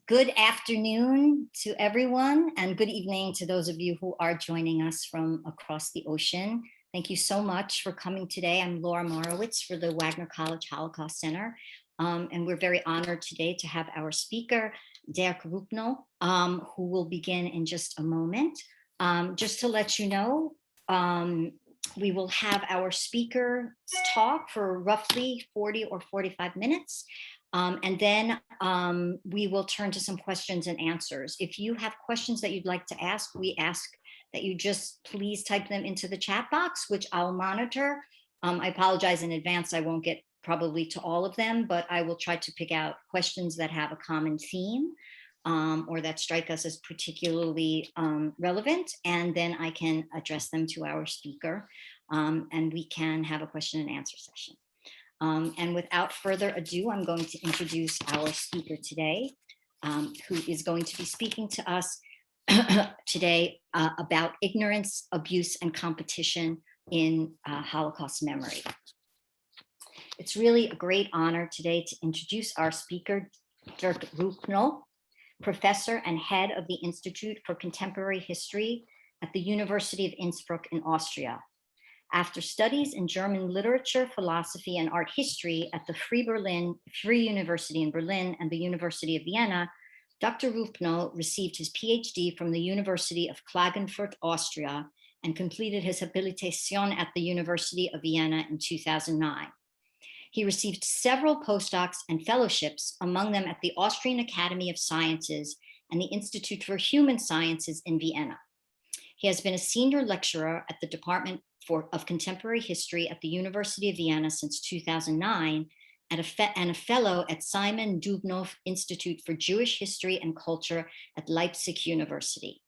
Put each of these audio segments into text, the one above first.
Good afternoon to everyone, and good evening to those of you who are joining us from across the ocean. Thank you so much for coming today. I'm Laura Morowitz for the Wagner College Holocaust Center, and we're very honored today to have our speaker, Dirk Rupnow, who will begin in just a moment. Just to let you know, we will have our speakers talk for roughly 40 or 45 minutes. And then we will turn to some questions and answers. If you have questions that you'd like to ask, we ask that you just please type them into the chat box, which I'll monitor. I apologize in advance. I won't get probably to all of them, but I will try to pick out questions that have a common theme or that strike us as particularly relevant. And then I can address them to our speaker and we can have a question and answer session. And without further ado, I'm going to introduce our speaker today, who is going to be speaking to us today about ignorance, abuse, and competition in Holocaust memory. It's really a great honor today to introduce our speaker, Dirk Rupnow, professor and head of the Institute for Contemporary History at the University of Innsbruck in Austria. After studies in German literature, philosophy, and art history at the Free University in Berlin and the University of Vienna, Dr. Rupnow received his PhD from the University of Klagenfurt, Austria, and completed his habilitation at the University of Vienna in 2009. He received several postdocs and fellowships, among them at the Austrian Academy of Sciences and the Institute for Human Sciences in Vienna. He has been a senior lecturer at the Department of Contemporary History at the University of Vienna since 2009, and a fellow at Simon Dubnow Institute for Jewish History and Culture at Leipzig University.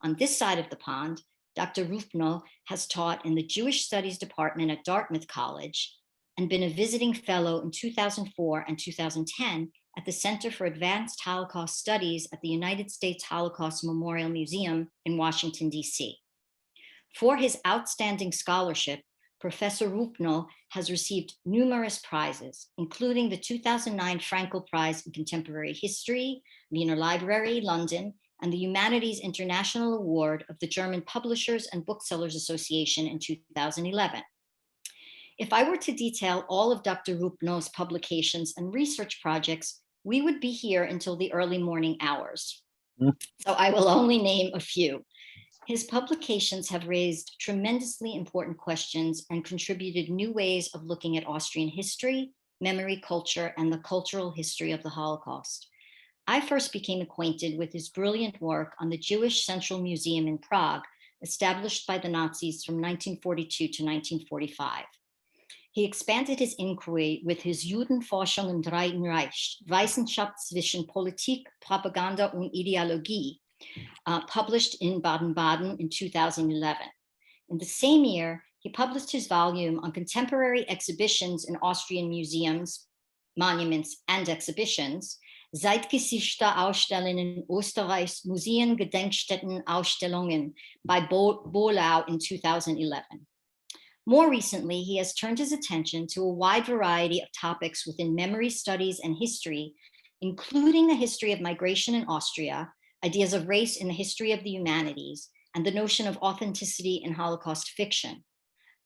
On this side of the pond, Dr. Rupnow has taught in the Jewish Studies Department at Dartmouth College and been a visiting fellow in 2004 and 2010 at the Center for Advanced Holocaust Studies at the United States Holocaust Memorial Museum in Washington, D.C. For his outstanding scholarship, Professor Rupnow has received numerous prizes, including the 2009 Frankel Prize in Contemporary History, Wiener Library, London, and the Humanities International Award of the German Publishers and Booksellers Association in 2011. If I were to detail all of Dr. Rupnow's publications and research projects, we would be here until the early morning hours. So I will only name a few. His publications have raised tremendously important questions and contributed new ways of looking at Austrian history, memory culture, and the cultural history of the Holocaust. I first became acquainted with his brilliant work on the Jewish Central Museum in Prague, established by the Nazis from 1942 to 1945. He expanded his inquiry with his Judenforschung im Dritten Reich, Wissenschaft zwischen Politik, Propaganda und Ideologie, published in Baden-Baden in 2011. In the same year, he published his volume on contemporary exhibitions in Austrian museums, monuments, and exhibitions, Zeitgeschichte Ausstellungen in Österreichs Museen, Gedenkstätten, Ausstellungen by Bolau in 2011. More recently, he has turned his attention to a wide variety of topics within memory studies and history, including the history of migration in Austria, ideas of race in the history of the humanities, and the notion of authenticity in Holocaust fiction.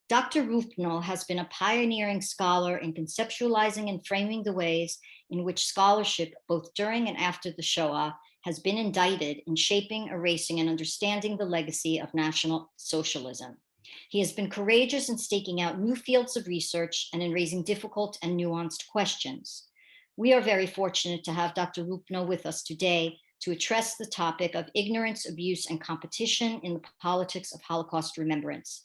Dr. Rupnow has been a pioneering scholar in conceptualizing and framing the ways in which scholarship, both during and after the Shoah, has been indicted in shaping, erasing, and understanding the legacy of National Socialism. He has been courageous in staking out new fields of research and in raising difficult and nuanced questions. We are very fortunate to have Dr. Rupnow with us today to address the topic of ignorance, abuse, and competition in the politics of Holocaust remembrance.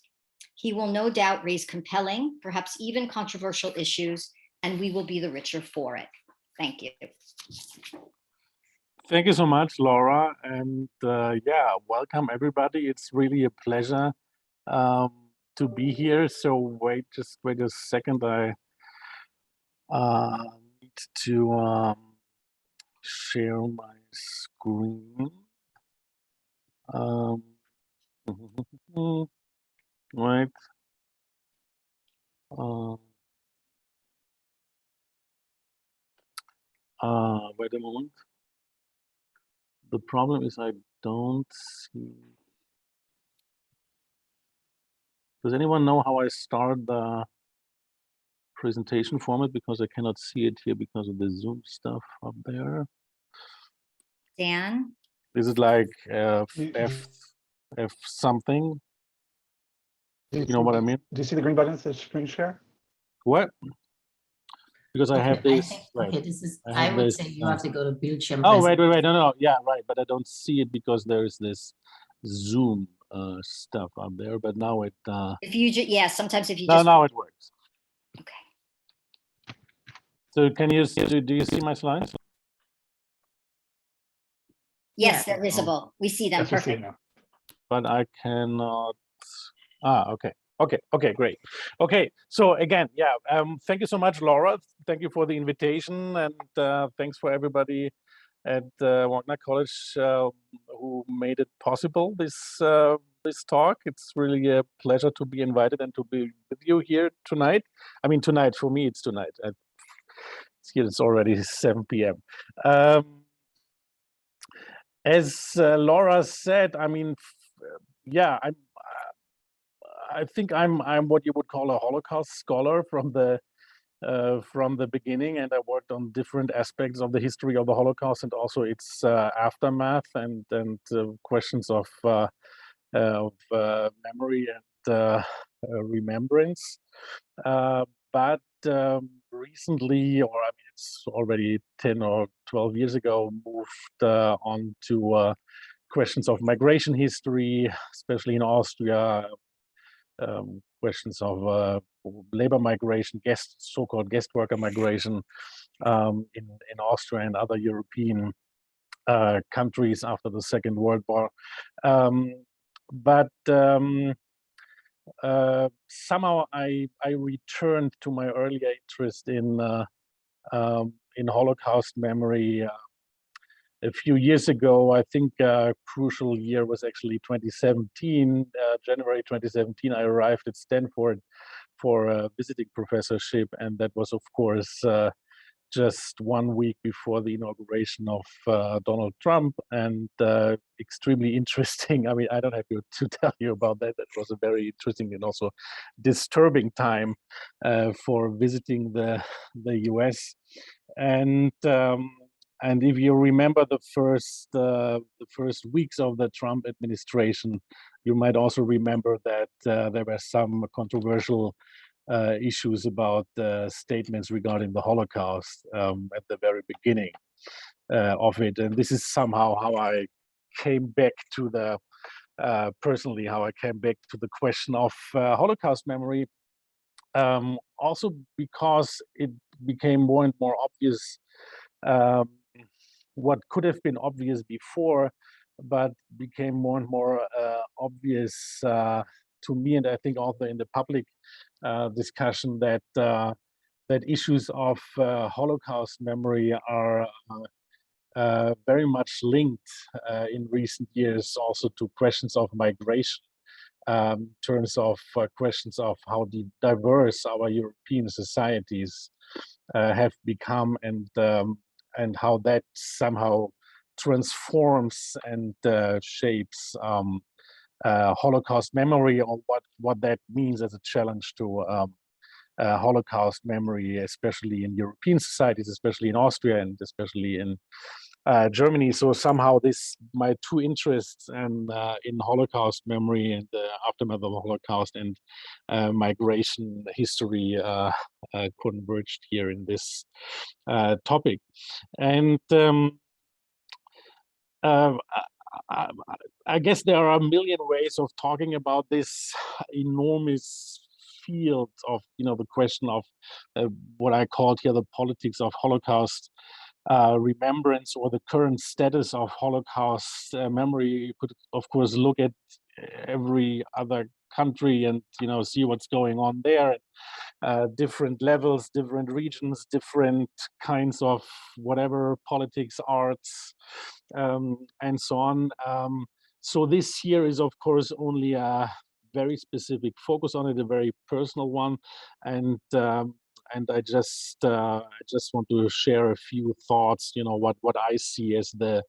He will no doubt raise compelling, perhaps even controversial issues, and we will be the richer for it. Thank you. Thank you so much, Laura. And yeah, welcome everybody. It's really a pleasure to be here. So just wait a second. I need to share my screen. Right. Wait a moment. The problem is I don't see. Does anyone know how I start the presentation format? Because I cannot see it here because of the Zoom stuff up there. Dan? Is it like F something? You know what I mean? Do you see the green button that says screen share? What? Because I have this. Think, right. okay, this is, I I would this, say you have to go to Bildschirm. Oh, wait, no, yeah, right. But I don't see it because there is this Zoom stuff up there. But now it. If you just, yeah, sometimes if you No, just. now it works. Okay. So can you do you see my slides? Yes, they're visible. We see them. Yes, we see it Perfect. now. But I cannot. Okay. Okay, great. Okay, so again, yeah, thank you so much, Laura. Thank you for the invitation, and thanks for everybody at Wagner College who made it possible, this talk. It's really a pleasure to be invited and to be with you here tonight. I mean, tonight, for me, it's tonight. It's already 7 p.m. As Laura said, I mean, yeah, I think I'm what you would call a Holocaust scholar from the beginning, and I worked on different aspects of the history of the Holocaust and also its aftermath and questions of memory and remembrance. But recently, or I mean, it's already 10 or 12 years ago, moved on to questions of migration history, especially in Austria. Questions of labor migration, so-called guest worker migration in Austria and other European countries after the Second World War. But somehow I returned to my earlier interest in Holocaust memory. A few years ago, I think a crucial year was actually 2017. January 2017, I arrived at Stanford for a visiting professorship, and that was, of course, just 1 week before the inauguration of Donald Trump, and extremely interesting. I mean, I don't have to tell you about that. That was a very interesting and also disturbing time for visiting the US. And if you remember the first weeks of the Trump administration, you might also remember that there were some controversial issues about statements regarding the Holocaust at the very beginning of it. And this is somehow how I came back to the personally how I came back to the question of Holocaust memory. Also because it became more and more obvious what could have been obvious before, but became more and more obvious to me, and I think also in the public discussion, that that issues of Holocaust memory are very much linked in recent years also to questions of migration, in terms of questions of how diverse our European societies have become, and how that somehow transforms and shapes Holocaust memory, or what that means as a challenge to Holocaust memory, especially in European societies, especially in Austria, and especially in Germany. So somehow my two interests in Holocaust memory and the aftermath of the Holocaust and migration history converged here in this topic. And I guess there are a million ways of talking about this enormous field of, the question of what I called here the politics of Holocaust remembrance, or the current status of Holocaust memory. You could, of course, look at every other country and see what's going on there. Different levels, different regions, different kinds of whatever, politics, arts, and so on. So this here is, of course, only a very specific focus on it, a very personal one, and I just want to share a few thoughts. What I see as the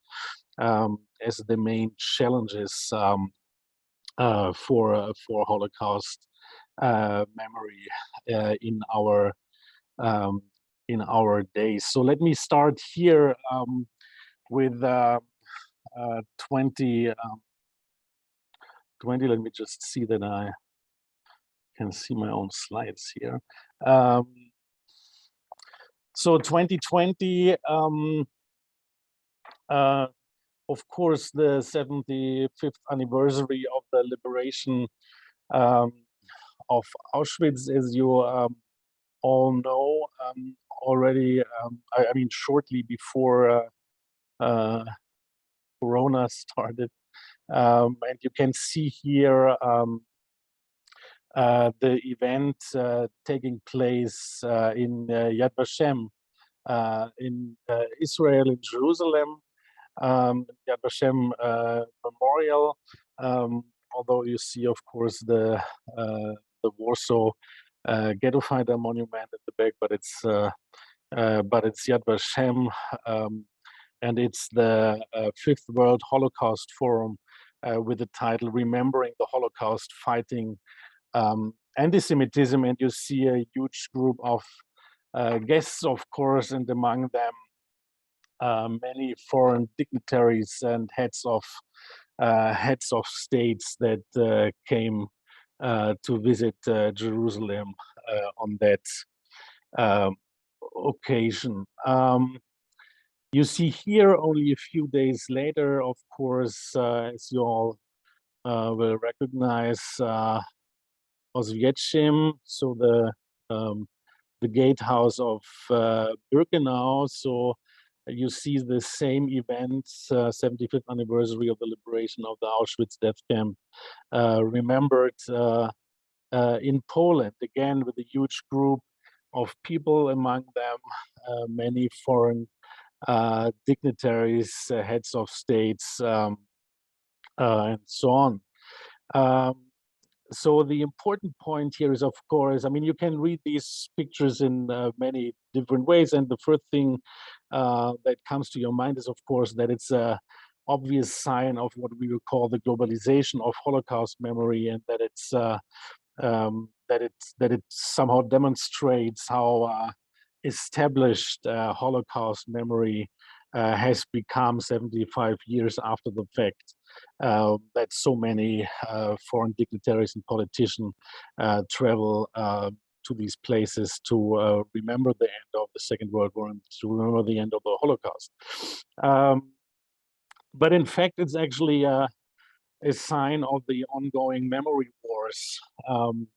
as the main challenges for Holocaust memory in our days. So let me start here with 20. Let me just see that I can see my own slides here. So 2020, of course, the 75th anniversary of the liberation of Auschwitz, as you all know, already, I mean, shortly before Corona started. And you can see here the event taking place in Yad Vashem in Israel, in Jerusalem, Yad Vashem Memorial. Although you see, of course, the Warsaw Ghetto Fighter Monument at the back, but it's Yad Vashem, and it's the Fifth World Holocaust Forum with the title "Remembering the Holocaust, Fighting Anti-Semitism," and you see a huge group of guests, of course, and among them many foreign dignitaries and heads of states that came to visit Jerusalem on that occasion. You see here, only a few days later, of course, as you all will recognize, Oswiecim, so the gatehouse of Birkenau. So you see the same events, 75th anniversary of the liberation of the Auschwitz death camp, remembered in Poland, again with a huge group of people, among them many foreign dignitaries, heads of states, and so on. So the important point here is, of course, I mean, you can read these pictures in many different ways, and the first thing that comes to your mind is, of course, that it's a obvious sign of what we would call the globalization of Holocaust memory, and that it's that it somehow demonstrates how established Holocaust memory has become 75 years after the fact. That so many foreign dignitaries and politicians travel to these places to remember the end of the Second World War and to remember the end of the Holocaust. But in fact, it's actually a sign of the ongoing memory wars,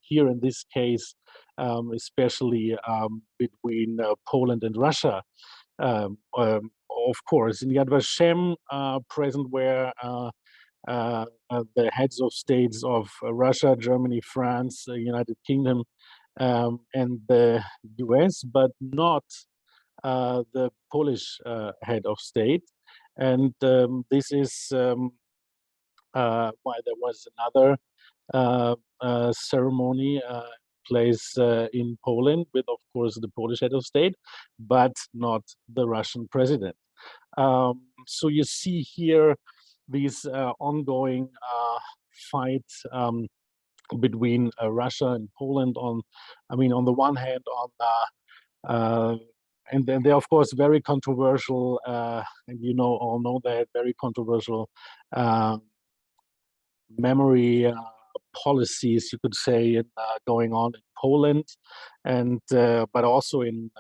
here in this case, especially between Poland and Russia. Of course, in Yad Vashem, present where the heads of states of Russia, Germany, France, United Kingdom, and the US, but not the Polish head of state. And this is why there was another ceremony place in Poland with, of course, the Polish head of state, but not the Russian president. So you see here these ongoing fight between Russia and Poland on the one hand, and then they're, of course, very controversial, and you all know that, very controversial memory policies, you could say, going on in Poland, and but also in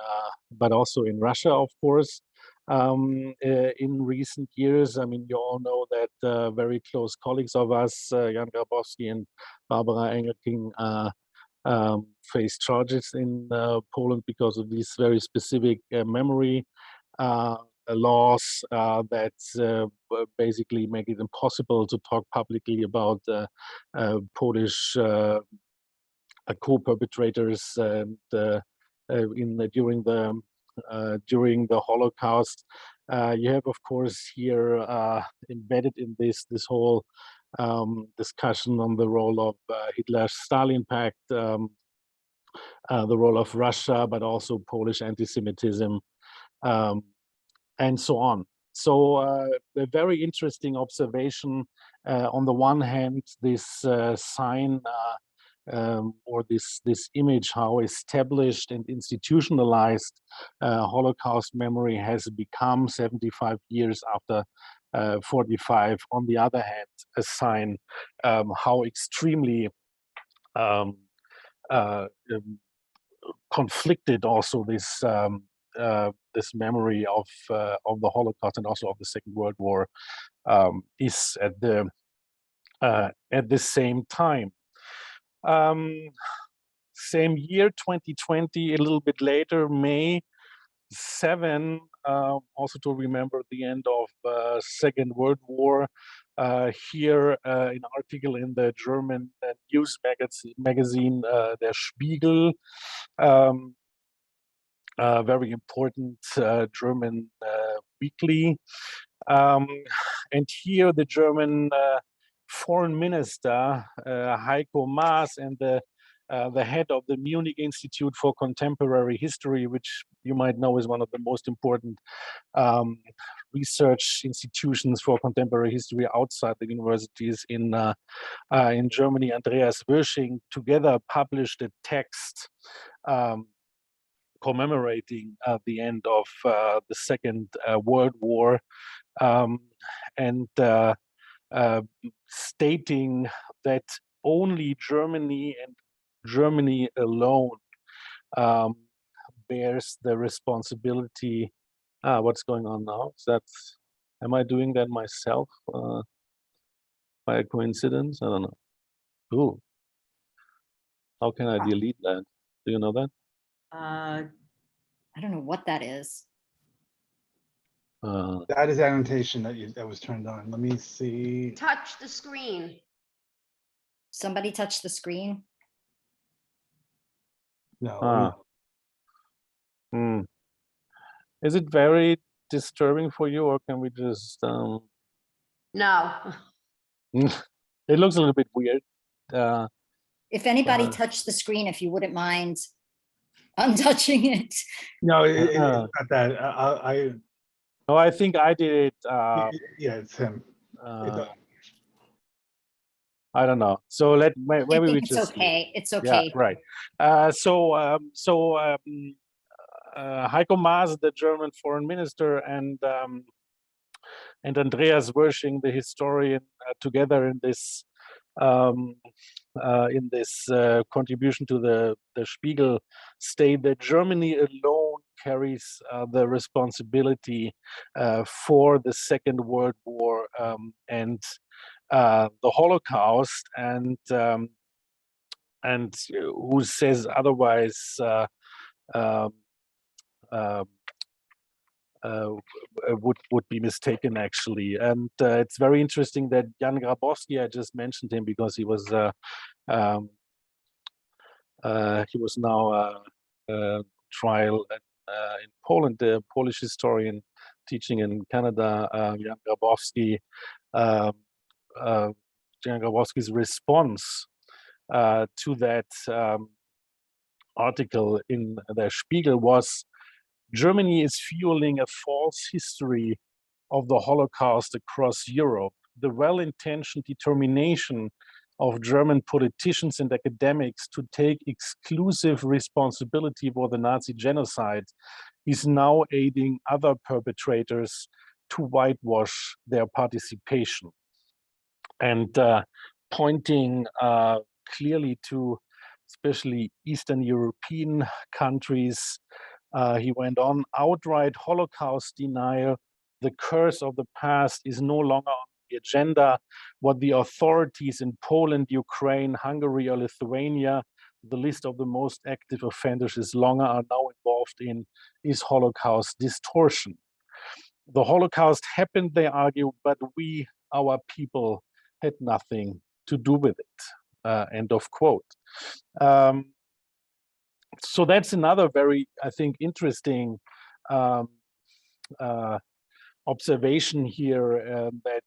Russia, of course. In recent years, I mean, you all know that very close colleagues of us, Jan Grabowski and Barbara Engelking, face charges in Poland because of these very specific memory laws that basically make it impossible to talk publicly about Polish co-perpetrators and during the Holocaust. You have, of course, here embedded in this whole discussion on the role of Hitler-Stalin Pact, the role of Russia, but also Polish anti-Semitism, and so on. So a very interesting observation. On the one hand, this sign or this image, how established and institutionalized Holocaust memory has become 75 years after 45. On the other hand, a sign how extremely conflicted also this this memory of the Holocaust and also of the Second World War is at the same time. Same year, 2020, a little bit later, May 7, also to remember the end of Second World War. Here, an article in the German news magazine, Der Spiegel, very important German weekly. And here the German foreign minister, Heiko Maas, and the head of the Munich Institute for Contemporary History, which you might know is one of the most important research institutions for contemporary history outside the universities in Germany, Andreas Wösching, together published a text commemorating the end of the Second World War, and stating that only Germany and Germany alone bears the responsibility. What's going on now? Am I doing that myself by a coincidence? I don't know. Ooh. How can I delete that? Do you know that? I don't know what that is. That is annotation that was turned on. Let me see. Touch the screen. Somebody touched the screen. No. Is it very disturbing for you, or can we just? No. It looks a little bit weird. If anybody touched the screen, if you wouldn't mind untouching it. No, it's not that. No, I think I did it. Yeah, it's him. I don't know. So maybe we it's just. okay. It's okay. Yeah, right. Heiko Maas, the German foreign minister, and Andreas Wösching, the historian, together in this contribution to the Spiegel, state that Germany alone carries the responsibility for the Second World War and the Holocaust, and who says otherwise would be mistaken, actually. And it's very interesting that Jan Grabowski, I just mentioned him because he was now trial in Poland, the Polish historian teaching in Canada, Jan Grabowski. Jan Grabowski's response to that article in the Spiegel was, Germany is fueling a false history of the Holocaust across Europe. The well-intentioned determination of German politicians and academics to take exclusive responsibility for the Nazi genocide is now aiding other perpetrators to whitewash their participation. And pointing clearly to especially Eastern European countries, he went on, outright Holocaust denial, the curse of the past is no longer on the agenda. What the authorities in Poland, Ukraine, Hungary, or Lithuania, the list of the most active offenders is longer, are now involved in, is Holocaust distortion. The Holocaust happened, they argue, but we, our people, had nothing to do with it. End of quote. So that's another very, I think, interesting observation here, that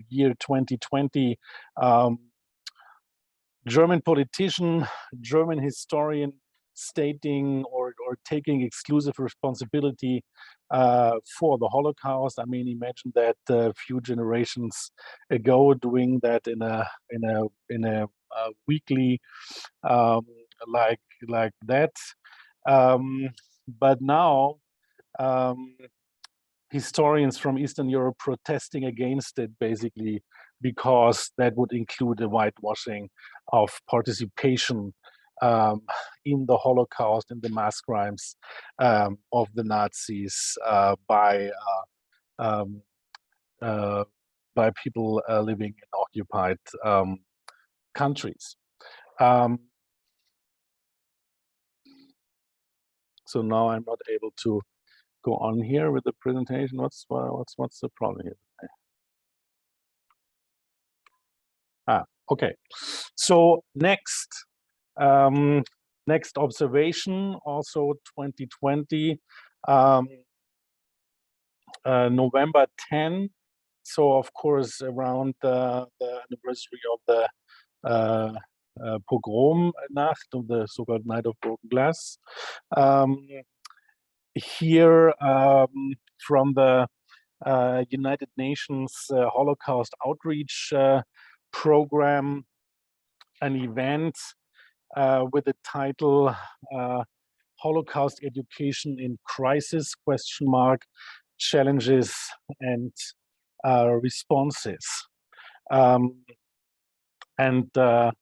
year 2020, German politician, German historian stating or taking exclusive responsibility for the Holocaust. I mean, imagine that a few generations ago doing that in a weekly like that. But now historians from Eastern Europe protesting against it, basically because that would include a whitewashing of participation in the Holocaust, in the mass crimes of the Nazis by people living in occupied countries. So now I'm not able to go on here with the presentation. What's the problem here? Okay. So next observation, also 2020, November 10. So of course around the anniversary of the pogrom Nacht, of the so-called Night of Broken Glass. Here from the United Nations Holocaust Outreach Program, an event with the title Holocaust Education in Crisis, ? Challenges and responses. And the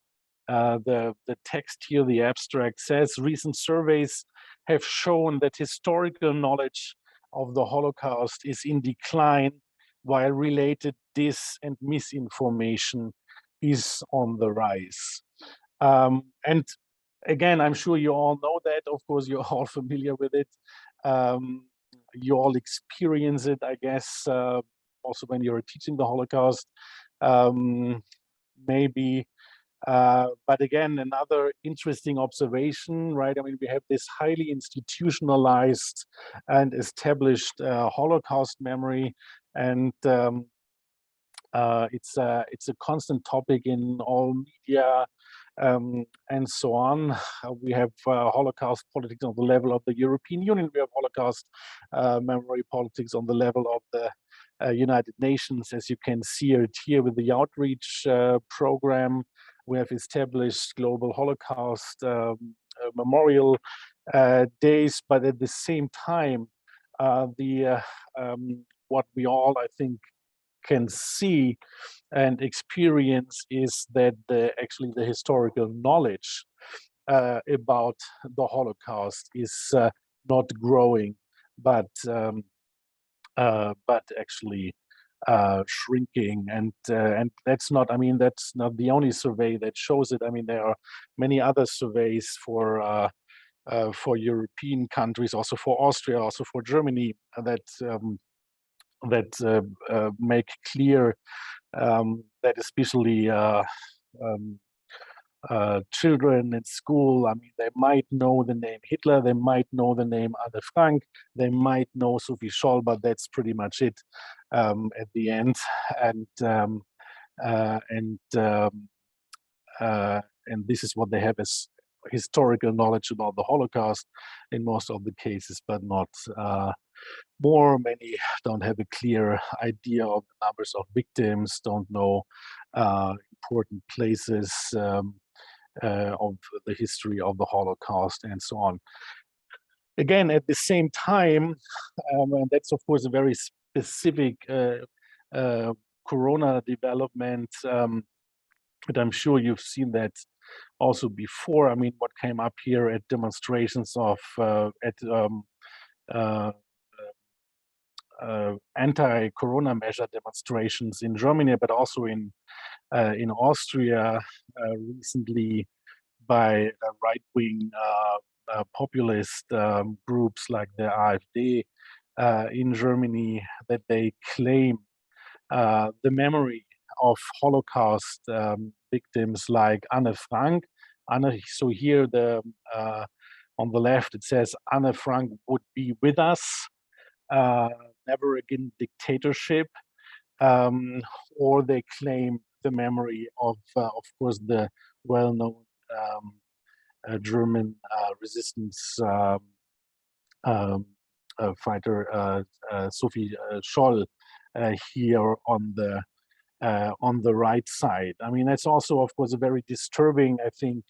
text here, the abstract says, recent surveys have shown that historical knowledge of the Holocaust is in decline, while related dis- and misinformation is on the rise. And again, I'm sure you all know that. Of course, you're all familiar with it. You all experience it, I guess, also when you're teaching the Holocaust, maybe. But again, another interesting observation, right? I mean, we have this highly institutionalized and established Holocaust memory, and it's a constant topic in all media and so on. We have Holocaust politics on the level of the European Union. We have Holocaust memory politics on the level of the United Nations, as you can see it here with the outreach program. We have established global Holocaust memorial days, but at the same time, what we all, I think, can see and experience is that actually the historical knowledge about the Holocaust is not growing, but actually shrinking, and that's not, I mean, that's not the only survey that shows it. I mean, there are many other surveys for European countries, also for Austria, also for Germany, that make clear that especially children in school, I mean, they might know the name Hitler, they might know the name Anne Frank, they might know Sophie Scholl, but that's pretty much it at the end. And this is what they have as historical knowledge about the Holocaust in most of the cases, but not more. Many don't have a clear idea of the numbers of victims, don't know important places of the history of the Holocaust, and so on. Again, at the same time, and that's of course a very specific Corona development, but I'm sure you've seen that also before. I mean, what came up here at demonstrations of anti-corona measure demonstrations in Germany, but also in Austria recently by right-wing populist groups like the AfD in Germany, that they claim the memory of Holocaust victims like Anne Frank. So here on the left it says Anne Frank would be with us, never again dictatorship, or they claim the memory of course, the well-known German resistance fighter Sophie Scholl here on the right side. I mean, that's also, of course, a very disturbing, I think,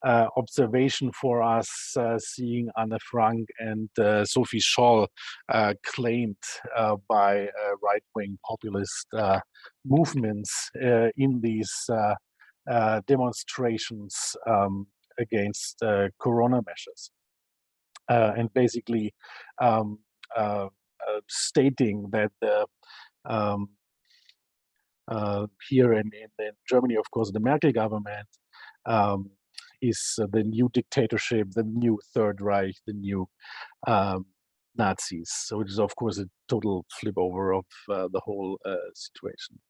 observation for us, seeing Anne Frank and Sophie Scholl claimed by right-wing populist movements in these demonstrations against corona measures. And basically stating that here in Germany, of course, the Merkel government is the new dictatorship, the new Third Reich, the new Nazis. So it is, of course, a total flip over of the whole situation.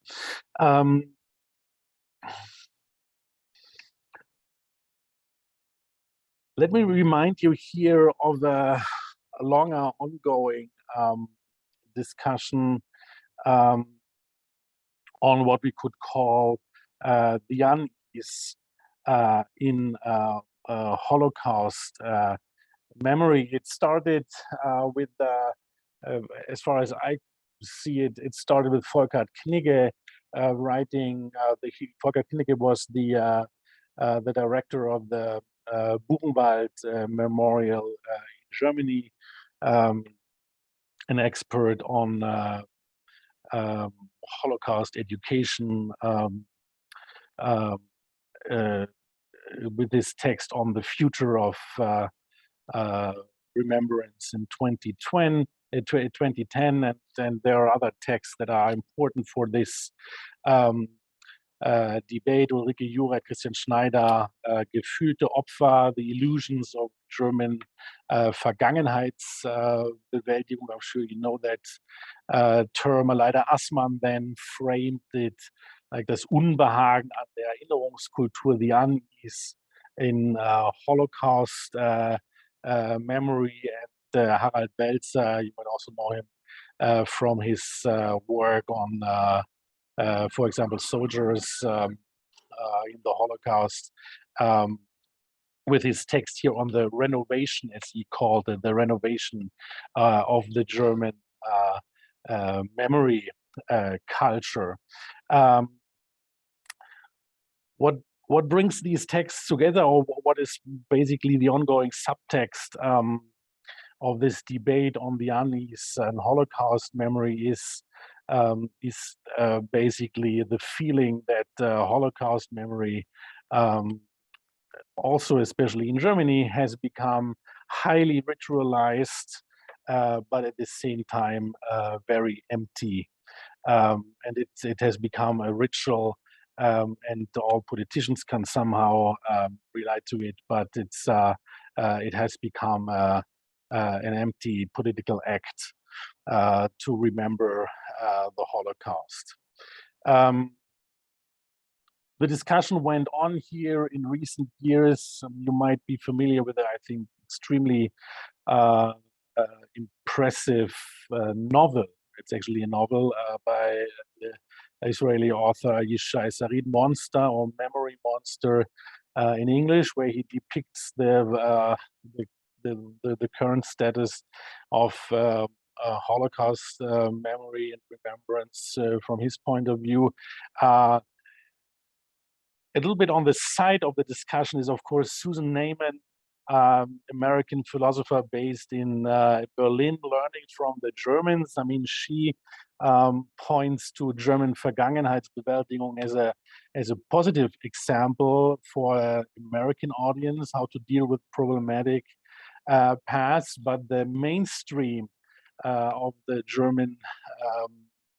Let me remind you here of a longer ongoing discussion on what we could call the unease in Holocaust memory. It started with, as far as I see it, it started with Volker Knigge writing. Volker Knigge was the director of the Buchenwald Memorial in Germany, an expert on Holocaust education, with this text on the future of remembrance in 2010, and there are other texts that are important for this debate. Ulrike Jura, Christian Schneider, Gefühlte Opfer, the illusions of German Vergangenheitsbewältigung. I'm sure you know that term. Leider Assmann then framed it like das Unbehagen an der Erinnerungskultur, the unease in Holocaust memory, and Harald Welzer, you might also know him from his work on for example, soldiers in the Holocaust, with his text here on the renovation, as he called it, the renovation of the German memory culture. What brings these texts together, or what is basically the ongoing subtext of this debate on the unease and Holocaust memory is basically the feeling that Holocaust memory, also especially in Germany, has become highly ritualized, but at the same time very empty. And it has become a ritual, and all politicians can somehow relate to it, but it has become an empty political act to remember the Holocaust. The discussion went on here in recent years. You might be familiar with it, I think, extremely impressive novel. It's actually a novel by the Israeli author Yishai Sarid, Monster, or Memory Monster in English, where he depicts the current status of Holocaust memory and remembrance from his point of view. A little bit on the side of the discussion is, of course, Susan Neiman, American philosopher based in Berlin, learning from the Germans. I mean, she points to German Vergangenheitsbewältigung as a positive example for an American audience, how to deal with problematic past, but the mainstream of the German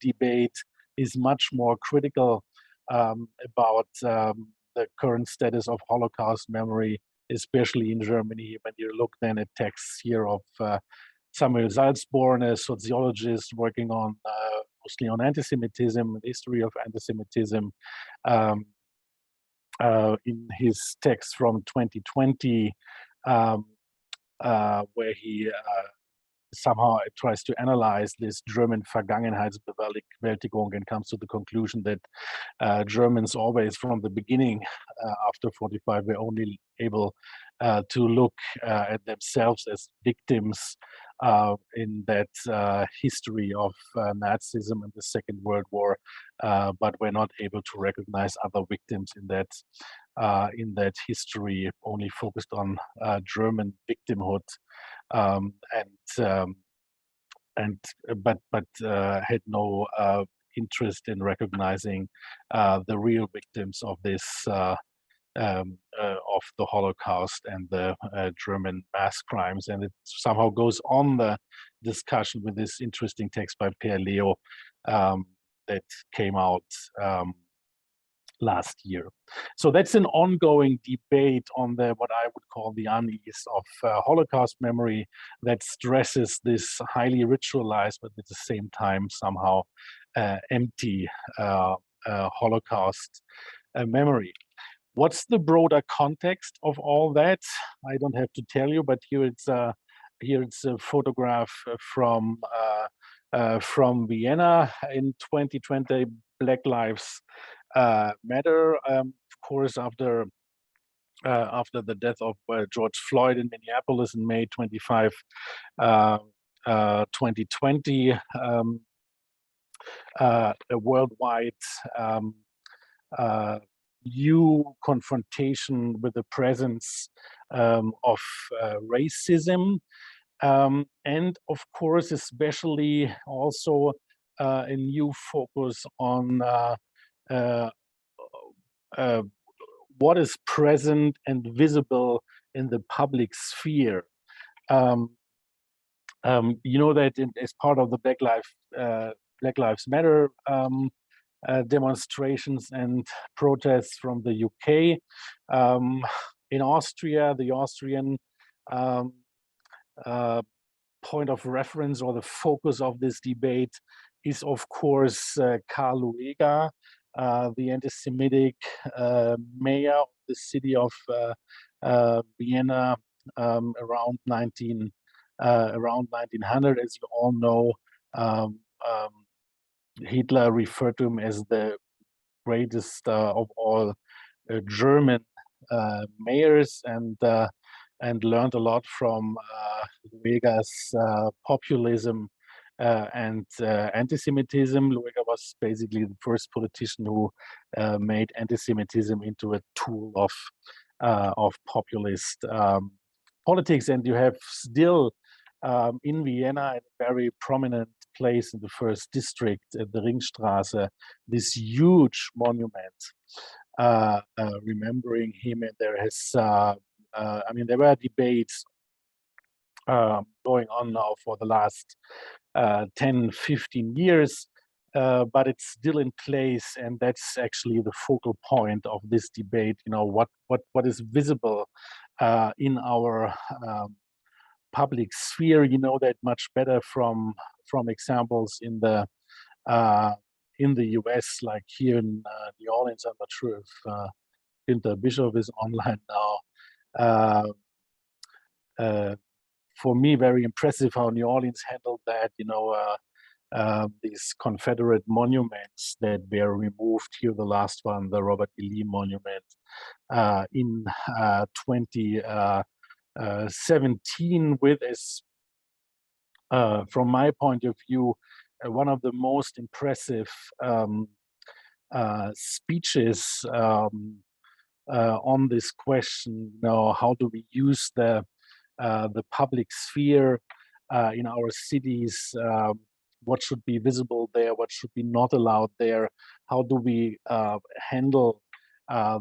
debate is much more critical about the current status of Holocaust memory, especially in Germany. When you look then at texts here of Samuel Salzborn, a sociologist working on mostly on anti-Semitism, the history of anti-Semitism, in his text from 2020, where he somehow tries to analyze this German Vergangenheitsbewältigung and comes to the conclusion that Germans always from the beginning, after 45, were only able to look at themselves as victims in that history of Nazism and the Second World War, but were not able to recognize other victims in that history, only focused on German victimhood, but had no interest in recognizing the real victims of this of the Holocaust and the German mass crimes. And it somehow goes on the discussion with this interesting text by Per Leo that came out last year. So that's an ongoing debate on what I would call the unease of Holocaust memory, that stresses this highly ritualized, but at the same time somehow empty Holocaust memory. What's the broader context of all that? I don't have to tell you, but here it's a photograph from Vienna in 2020. Black Lives Matter, of course, after the death of George Floyd in Minneapolis in May 25, 2020, a worldwide new confrontation with the presence of racism, and of course, especially also a new focus on what is present and visible in the public sphere. You know that as part of the Black Lives Matter demonstrations and protests from the UK, in Austria, the Austrian point of reference or the focus of this debate is, of course, Karl Lueger, the anti-Semitic mayor of the city of Vienna around 1900. As you all know, Hitler referred to him as the greatest of all German mayors, and learned a lot from Lueger's populism and anti-Semitism. Lueger was basically the first politician who made anti-Semitism into a tool of populist politics. And you have still in Vienna, a very prominent place in the first district, at the Ringstraße, this huge monument remembering him. And there has, I mean, there were debates going on now for the last 10, 15 years, but it's still in place, and that's actually the focal point of this debate. You know, what is visible in our public sphere. You know that much better from examples in the US, like here in New Orleans. I'm not sure if Günther Bischof is online now. For me, very impressive how New Orleans handled that. You know, these Confederate monuments that were removed here, the last one, the Robert E. Lee monument, in 2017, with, as from my point of view, one of the most impressive speeches on this question. You know, how do we use the public sphere in our cities? What should be visible there? What should be not allowed there? How do we handle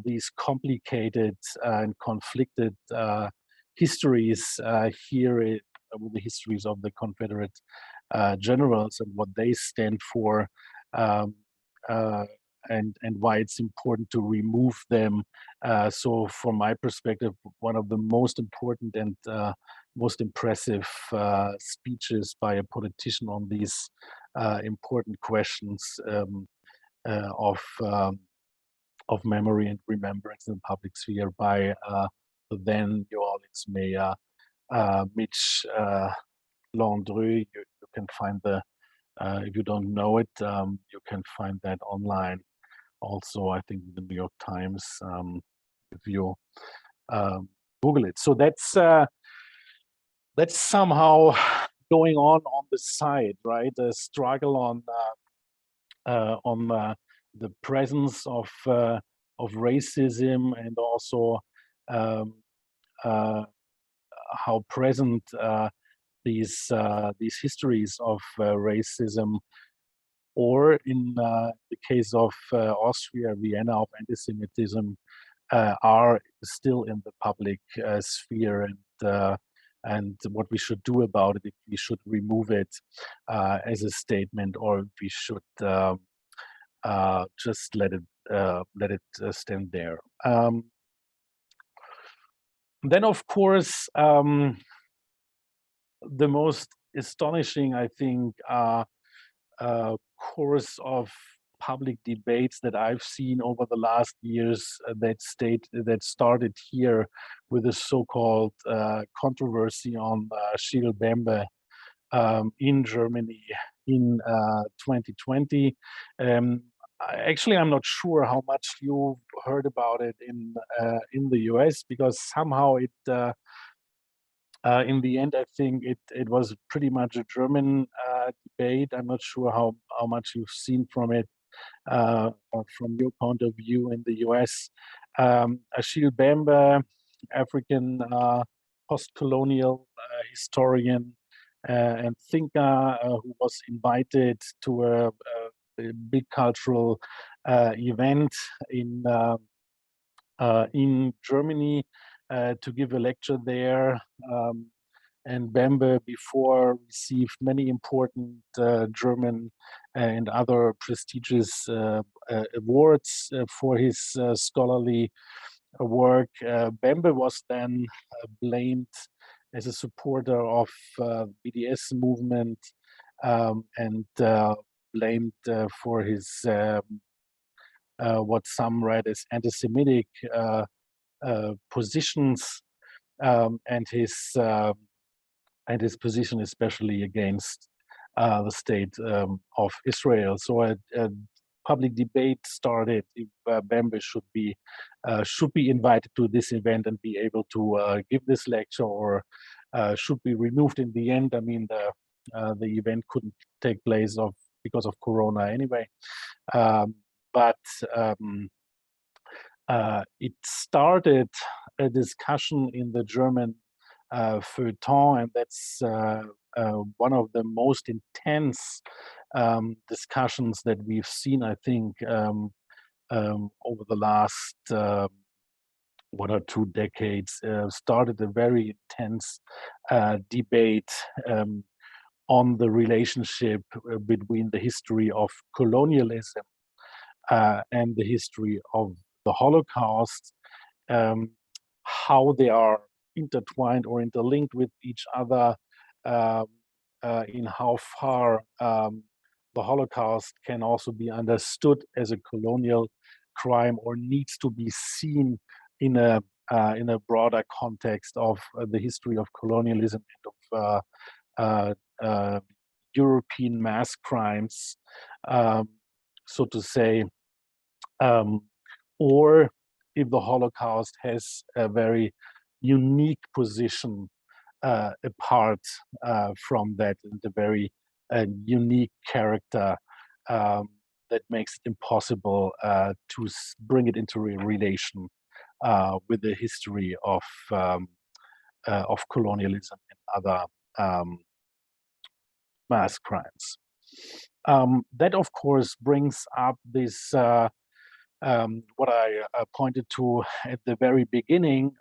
these complicated and conflicted histories here with the histories of the Confederate generals and what they stand for, and why it's important to remove them. So from my perspective, one of the most important and most impressive speeches by a politician on these important questions of memory and remembrance in the public sphere by the then New Orleans mayor, Mitch Landrieu. You can find if you don't know it, you can find that online. Also, I think the New York Times, if you Google it. So that's somehow going on the side, right? The struggle on the presence of racism, and also how present these histories of racism, or in the case of Austria, Vienna, of anti-Semitism, are still in the public sphere, and what we should do about it, if we should remove it as a statement, or if we should just let it stand there. Then, of course, the most astonishing, I think, course of public debates that I've seen over the last years that started here with the so-called controversy on Gilles Bembe in Germany in 2020. Actually, I'm not sure how much you heard about it in the US, because somehow it in the end, I think it was pretty much a German debate. I'm not sure how much you've seen from it from your point of view in the US. Gilles Bembe, African post-colonial historian and thinker, who was invited to a big cultural event in Germany to give a lecture there. And Bembe before received many important German and other prestigious awards for his scholarly work. Bembe was then blamed as a supporter of BDS movement, and blamed for his what some read as anti-Semitic positions, and his position especially against the state of Israel. So a public debate started if Bembe should be invited to this event and be able to give this lecture, or should be removed in the end. I mean, the event couldn't take place because of Corona anyway. But it started a discussion in the German feuilleton, and that's one of the most intense discussions that we've seen, I think, over the last 1 or 2 decades. Started a very intense debate on the relationship between the history of colonialism and the history of the Holocaust, how they are intertwined or interlinked with each other, in how far the Holocaust can also be understood as a colonial crime, or needs to be seen in a broader context of the history of colonialism and of European mass crimes, so to say, or if the Holocaust has a very unique position apart from that, and a very unique character that makes it impossible to bring it into relation with the history of colonialism and other mass crimes. That, of course, brings up this what I pointed to at the very beginning,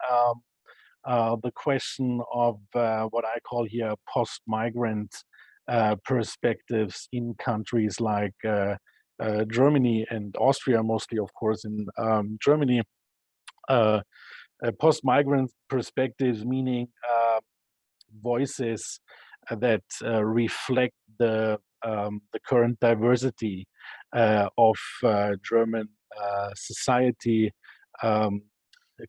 the question of what I call here post-migrant perspectives in countries like Germany and Austria, mostly, of course, in Germany. Post-migrant perspectives, meaning voices that reflect the current diversity of German society, a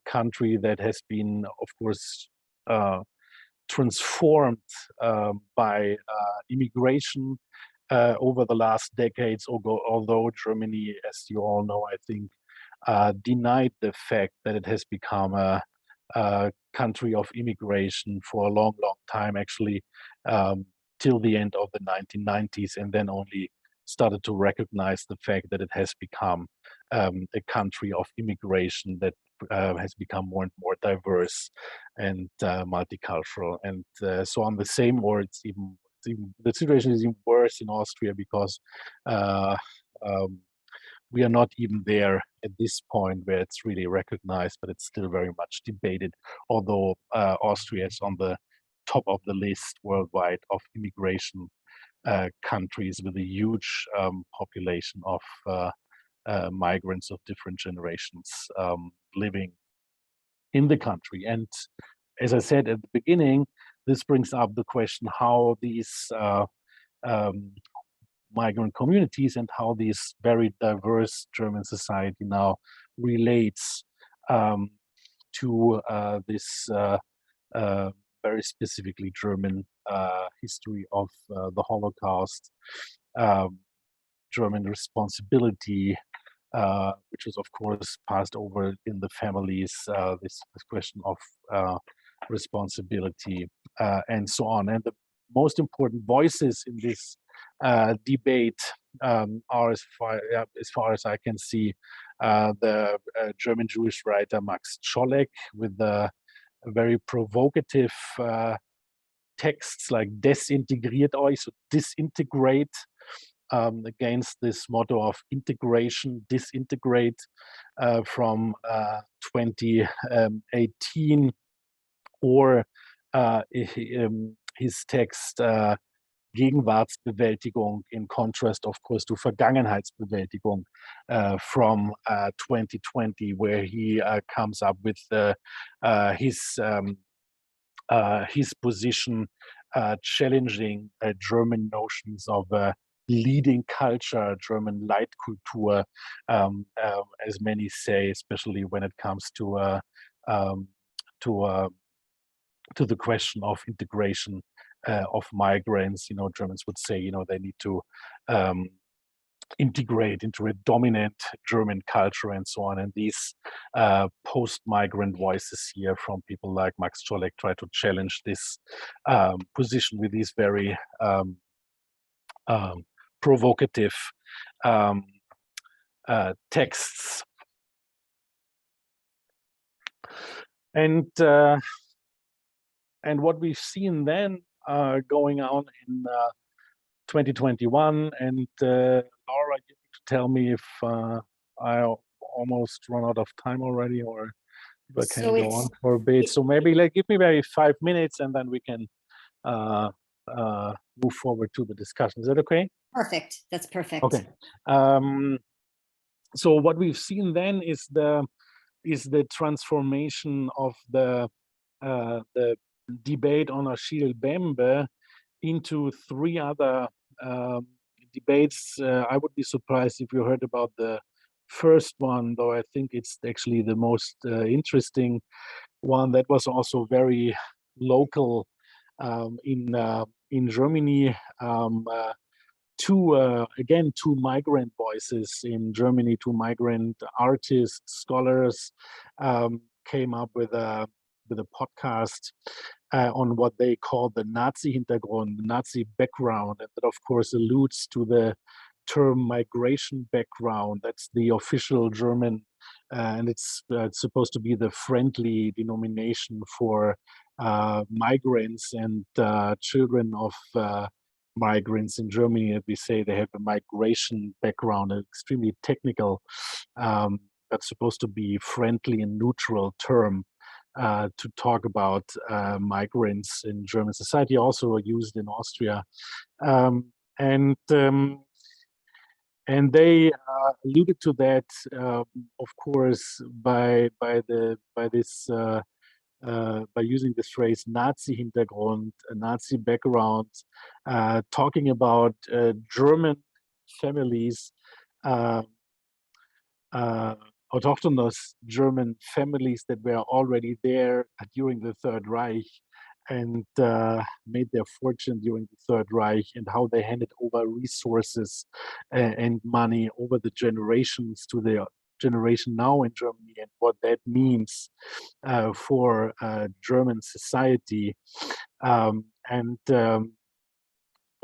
country that has been, of course, transformed by immigration over the last decades, although Germany, as you all know, I think, denied the fact that it has become a country of immigration for a long, long time, actually, till the end of the 1990s, and then only started to recognize the fact that it has become a country of immigration that has become more and more diverse and multicultural. And so on the same, or it's even the situation is even worse in Austria, because we are not even there at this point where it's really recognized, but it's still very much debated, although Austria is on the top of the list worldwide of immigration countries with a huge population of migrants of different generations living in the country. And as I said at the beginning, this brings up the question how these migrant communities and how this very diverse German society now relates to this very specifically German history of the Holocaust, German responsibility, which was of course passed over in the families, this question of responsibility, and so on. And the most important voices in this debate are, as far as I can see, the German Jewish writer Max Czolek, with the very provocative texts like "Desintegriert euch," so disintegrate, against this motto of integration, disintegrate, from 2018, or his text Gegenwartsbewältigung, in contrast, of course, to Vergangenheitsbewältigung, from 2020, where he comes up with his position, challenging German notions of leading culture, German Leitkultur, as many say, especially when it comes to the question of integration of migrants. Germans would say, they need to integrate into a dominant German culture and so on. And these post-migrant voices here from people like Max Czolek try to challenge this position with these very provocative texts. And what we've seen then going on in 2021, and Laura, you need to tell me if I almost run out of time already, or if I can go on for a bit. So maybe give me maybe 5 minutes, and then we can move forward to the discussion. Is that okay? Perfect. That's perfect. Okay. So what we've seen then is the transformation of the debate on Achille Bembe into three other debates. I would be surprised if you heard about the first one, though I think it's actually the most interesting one. That was also very local in Germany. Two migrant voices in Germany, two migrant artists, scholars, came up with a podcast on what they call the Nazi Hintergrund, the Nazi background, and that of course alludes to the term migration background. That's the official German, and it's supposed to be the friendly denomination for migrants and children of migrants in Germany. And we say they have a migration background, an extremely technical, but supposed to be friendly and neutral term to talk about migrants in German society, also used in Austria, and they alluded to that, of course, by using this phrase Nazi Hintergrund, a Nazi background, talking about German families, autochthonous German families that were already there during the Third Reich and made their fortune during the Third Reich, and how they handed over resources and money over the generations to their generation now in Germany and what that means for German society.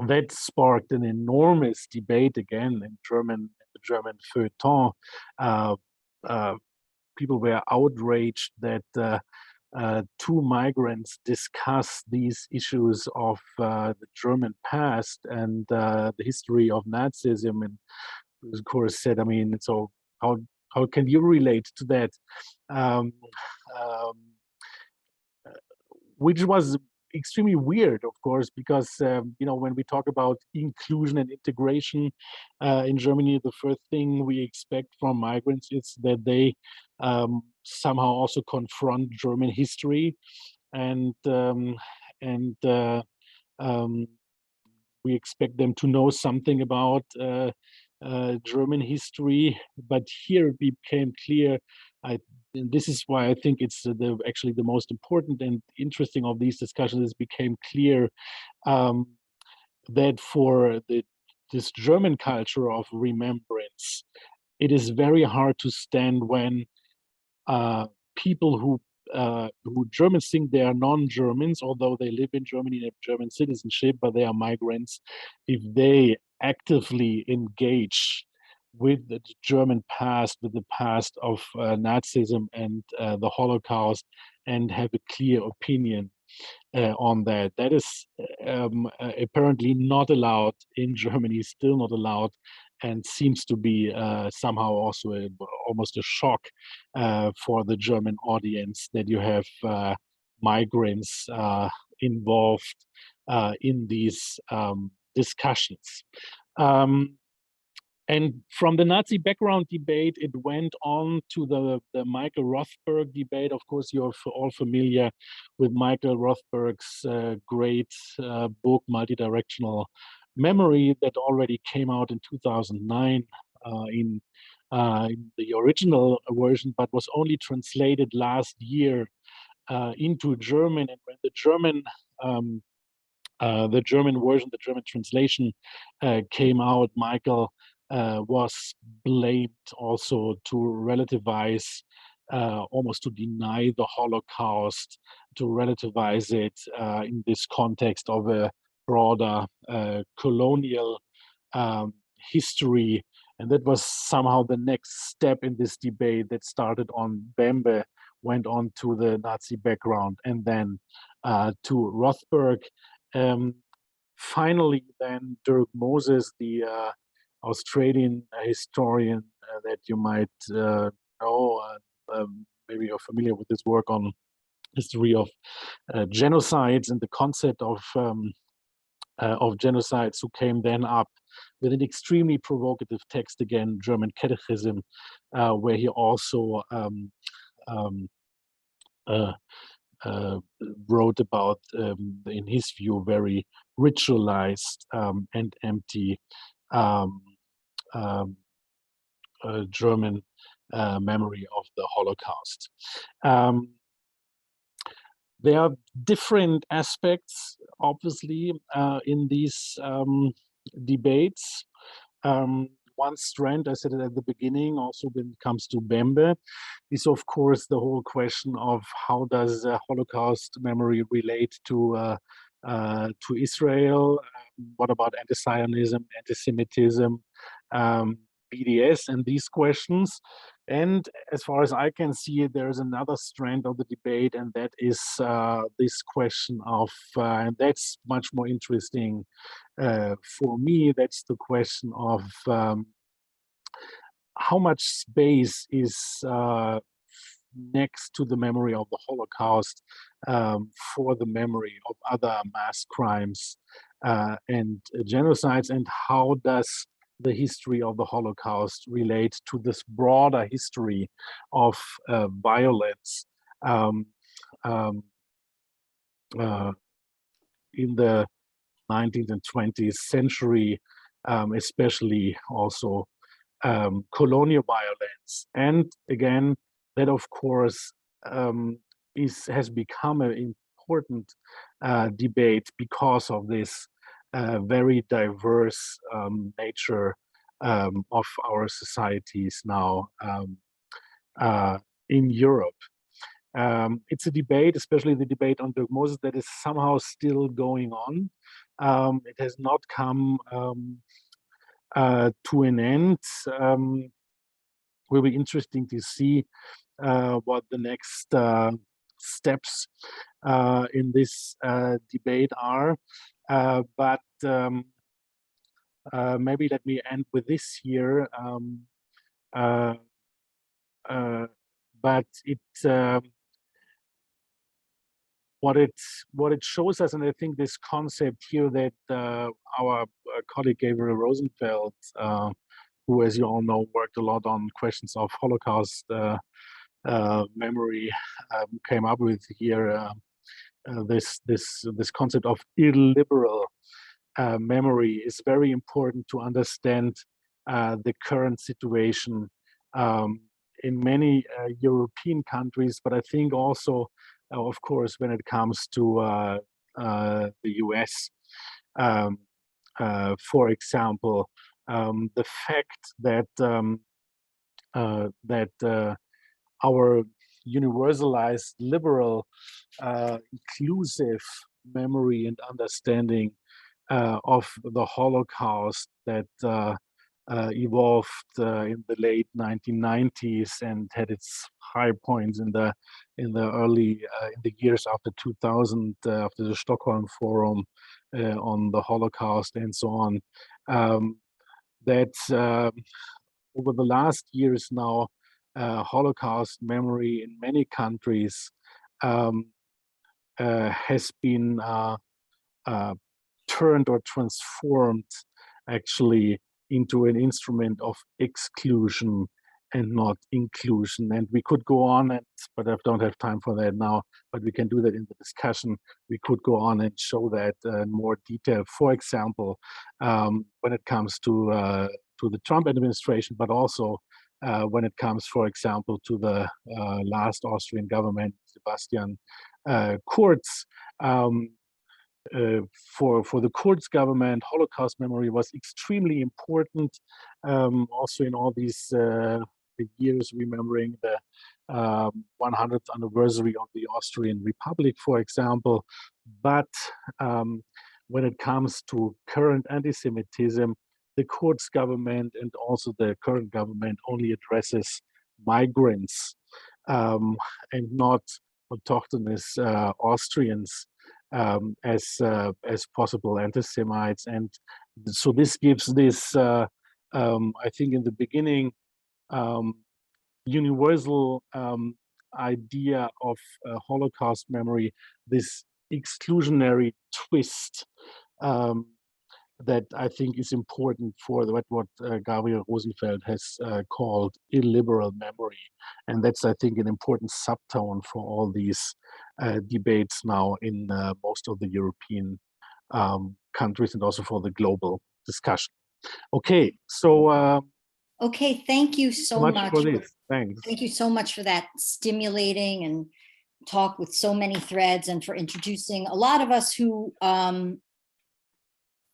That sparked an enormous debate again in the German feuilleton. People were outraged that two migrants discuss these issues of the German past and the history of Nazism, and of course said, I mean, so how can you relate to that? Which was extremely weird, of course, because when we talk about inclusion and integration in Germany, the first thing we expect from migrants is that they somehow also confront German history, and we expect them to know something about German history. But here it became clear. And this is why I think it's actually the most important and interesting of these discussions. It became clear that for this German culture of remembrance, it is very hard to stand when people who Germans think they are non-Germans, although they live in Germany and have German citizenship, but they are migrants. If they actively engage with the German past, with the past of Nazism and the Holocaust, and have a clear opinion on that. That is apparently not allowed in Germany, still not allowed, and seems to be somehow also almost a shock for the German audience that you have migrants involved in these discussions. And from the Nazi background debate, it went on to the Michael Rothberg debate. Of course, you're all familiar with Michael Rothberg's great book, Multidirectional Memory, that already came out in 2009 in the original version, but was only translated last year into German. And when the German version, the German translation came out, Michael was blamed also to relativize, almost to deny the Holocaust, to relativize it in this context of a broader colonial history. And that was somehow the next step in this debate that started on Bembe, went on to the Nazi background, and then to Rothberg. Finally, then Dirk Moses, the Australian historian that you might know, maybe you're familiar with his work on history of genocides and the concept of genocides, who came then up with an extremely provocative text again, German Catechism, where he also wrote about, in his view, very ritualized and empty German memory of the Holocaust. There are different aspects, obviously, in these debates. One strand, I said it at the beginning, also when it comes to Bembe, is of course the whole question of how does Holocaust memory relate to Israel? What about anti-Zionism, anti-Semitism, BDS, and these questions? And as far as I can see, there is another strand of the debate, and that is this question of, and that's much more interesting for me, that's the question of how much space is next to the memory of the Holocaust for the memory of other mass crimes and genocides, and how does the history of the Holocaust relate to this broader history of violence in the 19th and 20th century, especially also colonial violence. And again, that of course has become an important debate because of this very diverse nature of our societies now in Europe. It's a debate, especially the debate on Dirk Moses, that is somehow still going on. It has not come to an end. Will be interesting to see what the next steps in this debate are. But maybe let me end with this here. But what it shows us, and I think this concept here that our colleague Gabriel Rosenfeld, who, as you all know, worked a lot on questions of Holocaust memory, came up with here. This concept of illiberal memory is very important to understand the current situation in many European countries, but I think also, of course, when it comes to the US, for example, the fact that our universalized, liberal, inclusive memory and understanding of the Holocaust that evolved in the late 1990s and had its high points in the early in the years after 2000, after the Stockholm Forum on the Holocaust and so on. That over the last years now, Holocaust memory in many countries has been turned or transformed actually into an instrument of exclusion and not inclusion. And we could go on, but I don't have time for that now, but we can do that in the discussion. We could go on and show that in more detail, for example, when it comes to the Trump administration, but also when it comes, for example, to the last Austrian government, Sebastian Kurz. For the Kurz government, Holocaust memory was extremely important. Also in all these years, remembering the 100th anniversary of the Austrian Republic, for example. But when it comes to current anti-Semitism, the Kurz government and also the current government only addresses migrants and not autochthonous Austrians as possible anti-Semites. And so this gives this, I think in the beginning, universal idea of Holocaust memory, this exclusionary twist that I think is important for what Gabriel Rosenfeld has called illiberal memory. And that's, I think, an important subtone for all these debates now in most of the European countries and also for the global discussion. Okay, so Okay, thank you so much for this. Thanks. Thank you so much for that stimulating and talk with so many threads, and for introducing a lot of us who,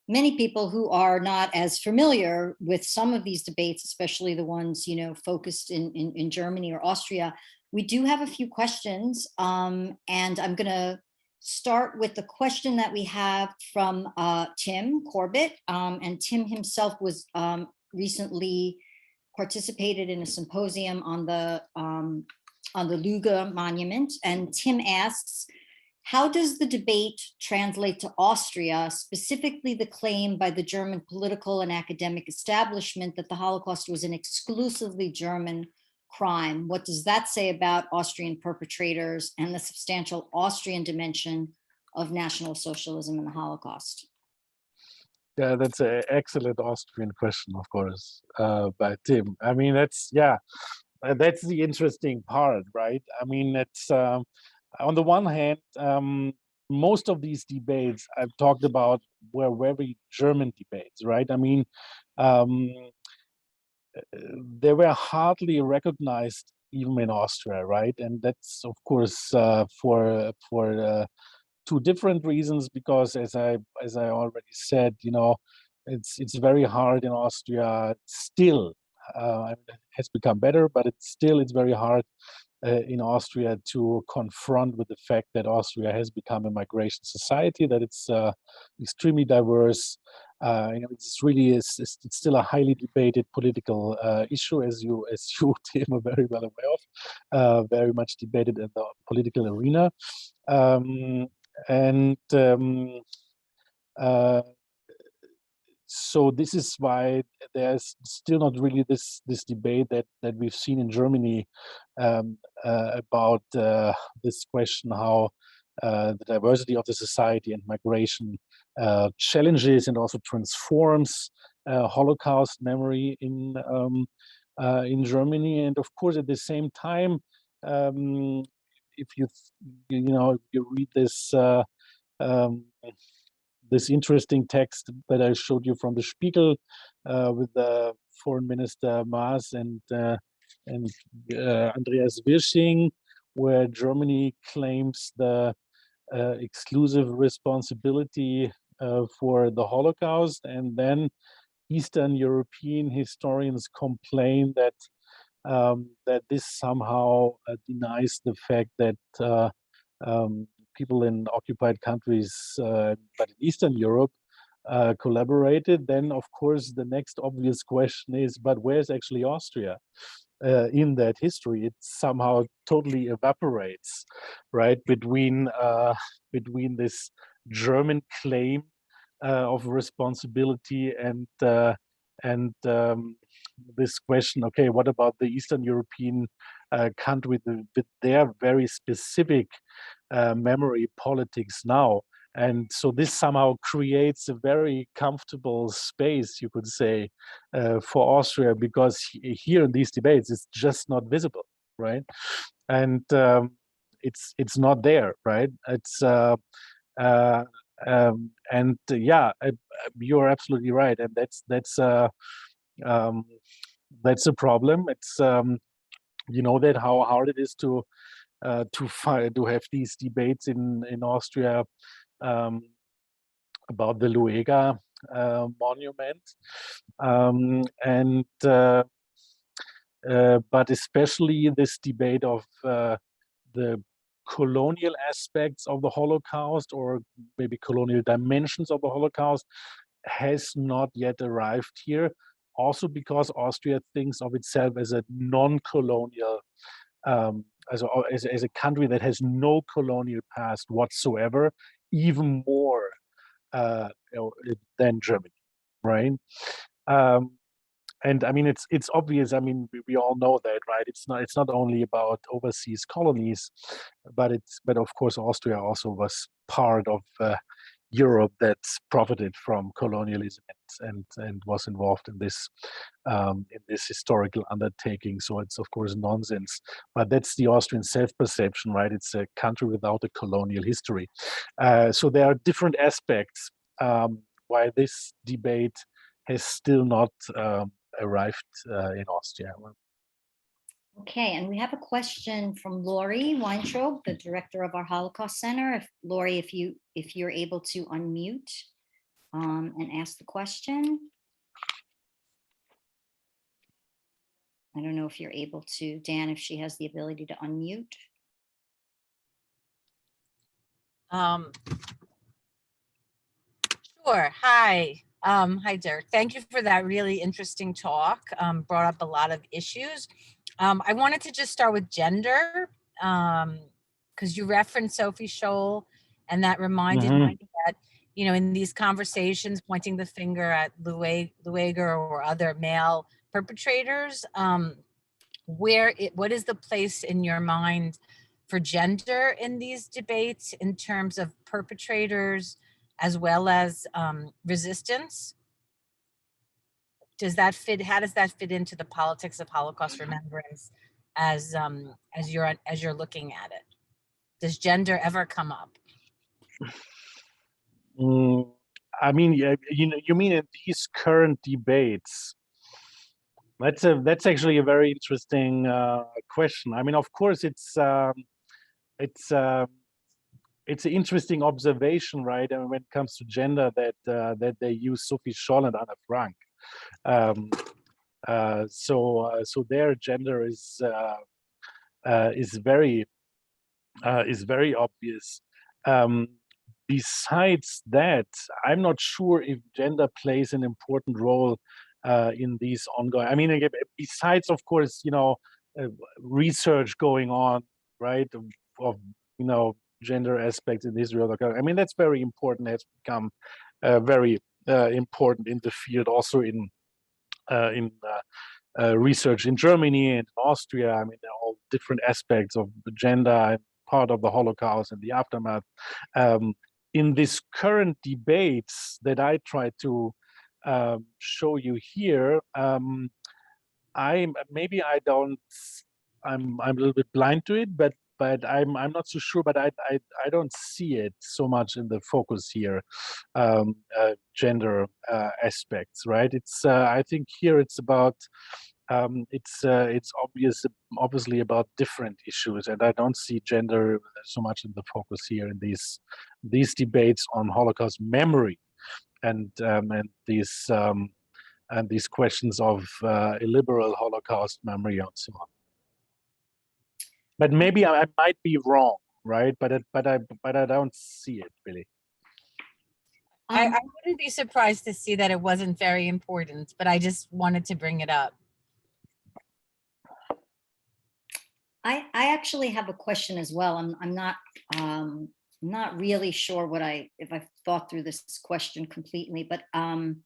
many people who are not as familiar with some of these debates, especially the ones, you know, focused in Germany or Austria. We do have a few questions, and I'm going to start with the question that we have from Tim Corbett. And Tim himself was recently participated in a symposium on the Lüge monument. And Tim asks, how does the debate translate to Austria, specifically the claim by the German political and academic establishment that the Holocaust was an exclusively German crime? What does that say about Austrian perpetrators and the substantial Austrian dimension of National Socialism in the Holocaust? Yeah, that's an excellent Austrian question, of course, by Tim. I mean, that's the interesting part, right? I mean, it's on the one hand, most of these debates I've talked about were very German debates, right? I mean, they were hardly recognized even in Austria, right? And that's, of course, for two different reasons, because as I already said, you know, it's very hard in Austria still. It has become better, but it's very hard in Austria to confront with the fact that Austria has become a migration society, that it's extremely diverse. It's still a highly debated political issue, as you Tim are very well aware of, very much debated in the political arena, so this is why there's still not really this debate that we've seen in Germany about this question, how the diversity of the society and migration challenges and also transforms Holocaust memory in Germany. And of course, at the same time, if you read this. This interesting text that I showed you from the Spiegel with the Foreign Minister Maas and Andreas Wirsching, where Germany claims the exclusive responsibility for the Holocaust, and then Eastern European historians complain that that this somehow denies the fact that people in occupied countries, but in Eastern Europe, collaborated. Then, of course, the next obvious question is, but where's actually Austria in that history? It somehow totally evaporates, right, between this German claim of responsibility and this question. Okay, what about the Eastern European country with their very specific memory politics now? And so this somehow creates a very comfortable space, you could say, for Austria, because here in these debates, it's just not visible, right? And it's not there, right? It's you're absolutely right, and that's a problem. It's that how hard it is to have these debates in Austria about the Luega monument, but especially this debate of the colonial aspects of the Holocaust, or maybe colonial dimensions of the Holocaust, has not yet arrived here. Also because Austria thinks of itself as a non-colonial, as a country that has no colonial past whatsoever, even more than Germany, right? And I mean, it's obvious. I mean, we all know that, right? It's not only about overseas colonies, but of course Austria also was part of Europe that profited from colonialism and was involved in this historical undertaking. So it's of course nonsense. But that's the Austrian self-perception, right? It's a country without a colonial history. So there are different aspects why this debate has still not arrived in Austria. Okay, and we have a question from Lori Weintraub, the director of our Holocaust Center. Lori, if you're able to unmute and ask the question. I don't know if you're able to, Dan, if she has the ability to unmute. Sure. Hi. Hi, Dirk. Thank you for that really interesting talk. Brought up a lot of issues. I wanted to just start with gender, because you referenced Sophie Scholl, and that reminded me that, in these conversations, pointing the finger at Lueger or other male perpetrators, what is the place in your mind for gender in these debates in terms of perpetrators as well as resistance? Does that fit? How does that fit into the politics of Holocaust remembrance as you're looking at it? Does gender ever come up? I mean, you mean in these current debates? That's actually a very interesting question. I mean, of course, it's it's an interesting observation, right? I mean, when it comes to gender, that that they use Sophie Scholl and Anna Frank. So their gender is very obvious. Besides that, I'm not sure if gender plays an important role in these ongoing. I mean, again, besides, of course, research going on, right, of gender aspects in Israel. I mean, that's very important. Has become very important in the field, also in research in Germany and Austria. I mean, all different aspects of the gender and part of the Holocaust and the aftermath. In this current debates that I try to show you here, I'm a little bit blind to it, but I'm not so sure. But I don't see it so much in the focus here, gender aspects, right? It's I think here it's about it's obviously about different issues, and I don't see gender so much in the focus here in these debates on Holocaust memory, and these questions of illiberal Holocaust memory and so on. But maybe I might be wrong, right? But I don't see it really. I wouldn't be surprised to see that it wasn't very important, but I just wanted to bring it up. I actually have a question as well. I'm not really sure if I've thought through this question completely, but I'm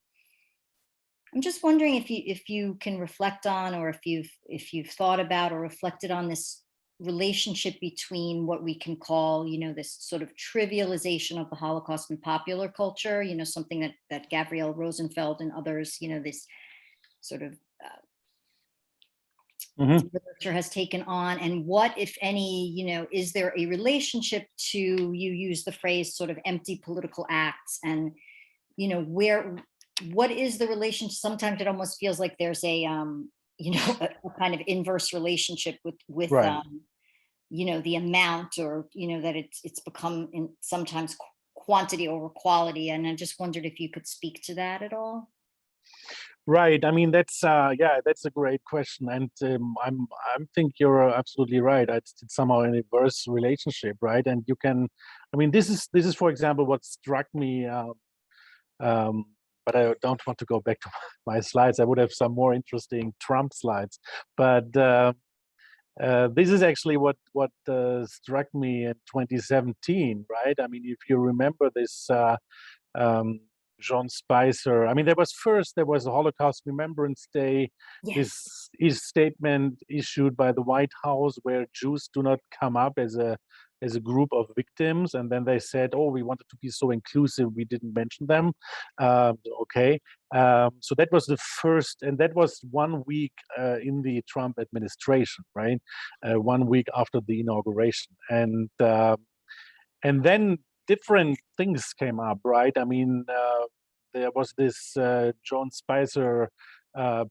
just wondering if you can reflect on, or if you've thought about or reflected on this relationship between what we can call, this sort of trivialization of the Holocaust in popular culture, something that Gabriel Rosenfeld and others, this sort of literature has taken on, and what, if any, is there a relationship to, you use the phrase sort of empty political acts, and what is the relationship? Sometimes it almost feels like there's a a kind of inverse relationship with right. The amount, or that it's become sometimes quantity over quality, and I just wondered if you could speak to that at all. Right. I mean, that's a great question, and I think you're absolutely right. It's somehow an inverse relationship, right? And you can, I mean, this is for example what struck me. But I don't want to go back to my slides. I would have some more interesting Trump slides, but this is actually what struck me in 2017, right? I mean, if you remember this. John Spicer. I mean, there was a Holocaust Remembrance Day. Yes. His statement issued by the White House, where Jews do not come up as a group of victims, and then they said, "Oh, we wanted to be so inclusive, we didn't mention them." Okay, so that was the first, and that was 1 week in the Trump administration, right? 1 week after the inauguration, and then different things came up, right? I mean, there was this John Spicer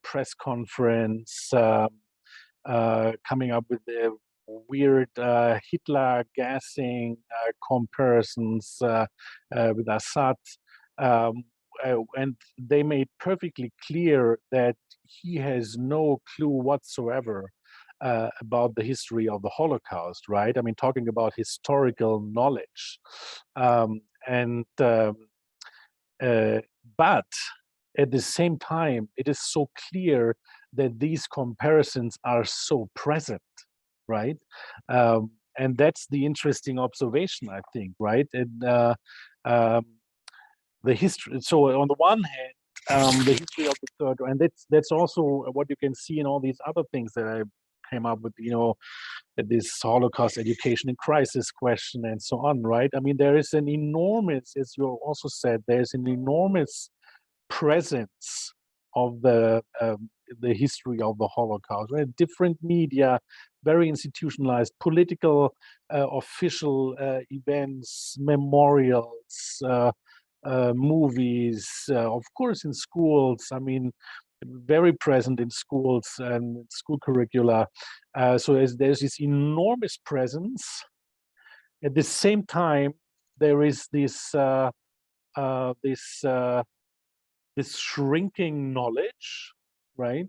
press conference coming up with the weird Hitler gassing comparisons with Assad. And they made perfectly clear that he has no clue whatsoever about the history of the Holocaust, right? I mean, talking about historical knowledge. But at the same time, it is so clear that these comparisons are so present, right? And that's the interesting observation, I think, right? And the history. So on the one hand, the history of the third, and that's also what you can see in all these other things that I came up with, this Holocaust education in crisis question and so on, right? I mean, there is an enormous, as you also said, there's an enormous presence of the history of the Holocaust, right? Different media, very institutionalized, political, official events, memorials, movies, of course, in schools. I mean, very present in schools and school curricula. So there's this enormous presence. At the same time, there is this this shrinking knowledge, right?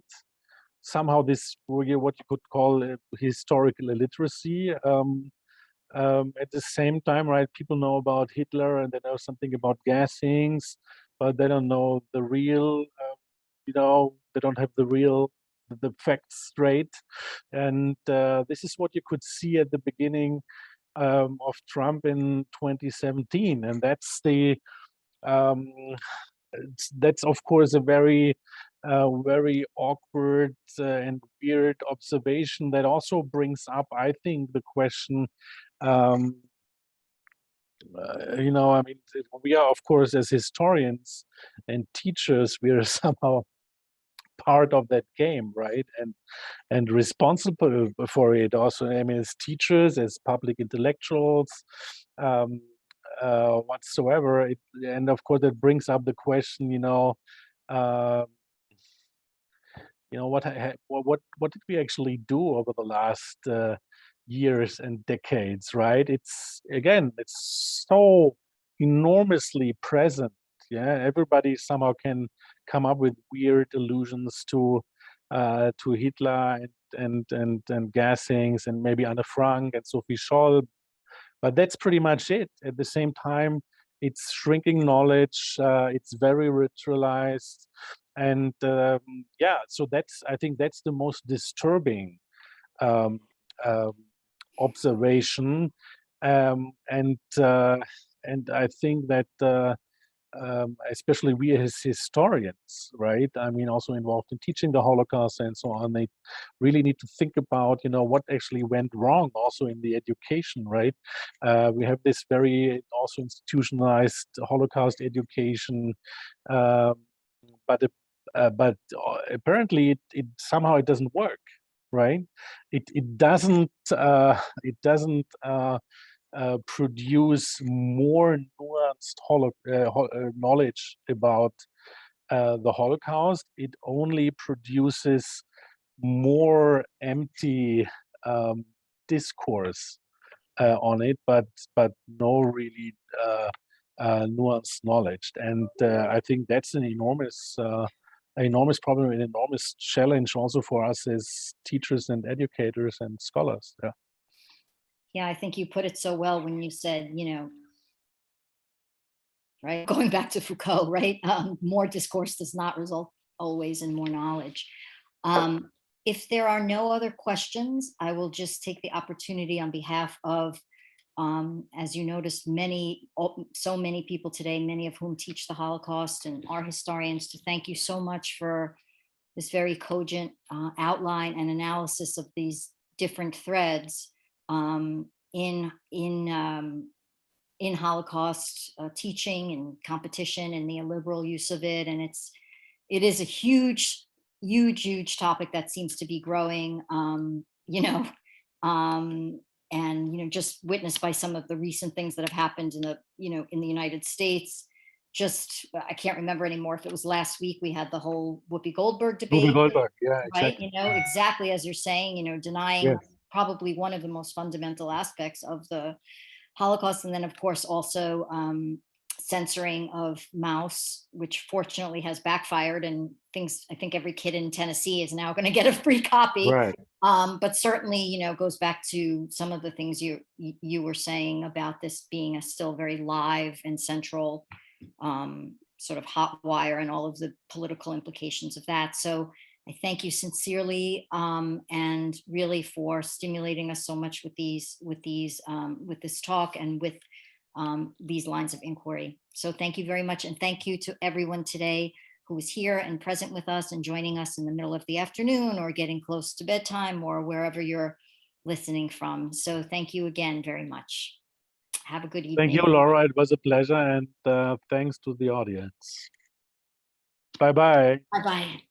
Somehow this what you could call historical illiteracy. At the same time, right, people know about Hitler and they know something about gassings, but they don't know the real, they don't have the facts straight. And this is what you could see at the beginning of Trump in 2017. And that's that's of course a very awkward and weird observation that also brings up, I think, the question, I mean, we are, of course, as historians and teachers, we are somehow part of that game, right? And responsible for it also, I mean, as teachers, as public intellectuals, whatsoever. And of course, that brings up the question, what did we actually do over the last years and decades, right? It's so enormously present. Yeah, everybody somehow can come up with weird allusions to Hitler and gassings and maybe Anne Frank and Sophie Scholl, but that's pretty much it. At the same time, it's shrinking knowledge. It's very ritualized, and so I think that's the most disturbing observation, and I think that. Especially we as historians, right? I mean, also involved in teaching the Holocaust and so on, they really need to think about, what actually went wrong also in the education, right? We have this very also institutionalized Holocaust education, but apparently it somehow it doesn't work, right? It doesn't produce more nuanced knowledge about the Holocaust. It only produces more empty discourse on it, but no really nuanced knowledge. And I think that's an enormous problem, an enormous challenge also for us as teachers and educators and scholars. Yeah. Yeah, I think you put it so well when you said, right, going back to Foucault, right? More discourse does not result always in more knowledge. If there are no other questions, I will just take the opportunity on behalf of, as you noticed, so many people today, many of whom teach the Holocaust and are historians, to thank you so much for this very cogent outline and analysis of these different threads in Holocaust teaching and competition and the illiberal use of it. And it is a huge topic that seems to be growing, and just witnessed by some of the recent things that have happened in the United States. Just, I can't remember anymore if it was last week we had the whole Whoopi Goldberg debate. Whoopi Goldberg, yeah, right? exactly. Exactly as you're saying, denying Yes. probably one of the most fundamental aspects of the Holocaust. And then of course also censoring of Maus, which fortunately has backfired, and I think every kid in Tennessee is now going to get a free copy. Right. But certainly, goes back to some of the things you were saying about this being a still very live and central sort of hot wire, and all of the political implications of that. So I thank you sincerely, and really for stimulating us so much with this talk and with these lines of inquiry. So thank you very much, and thank you to everyone today who was here and present with us and joining us in the middle of the afternoon or getting close to bedtime or wherever you're listening from. So thank you again very much. Have a good evening. Thank you, Laura. It was a pleasure, and thanks to the audience. Bye-bye. Bye-bye.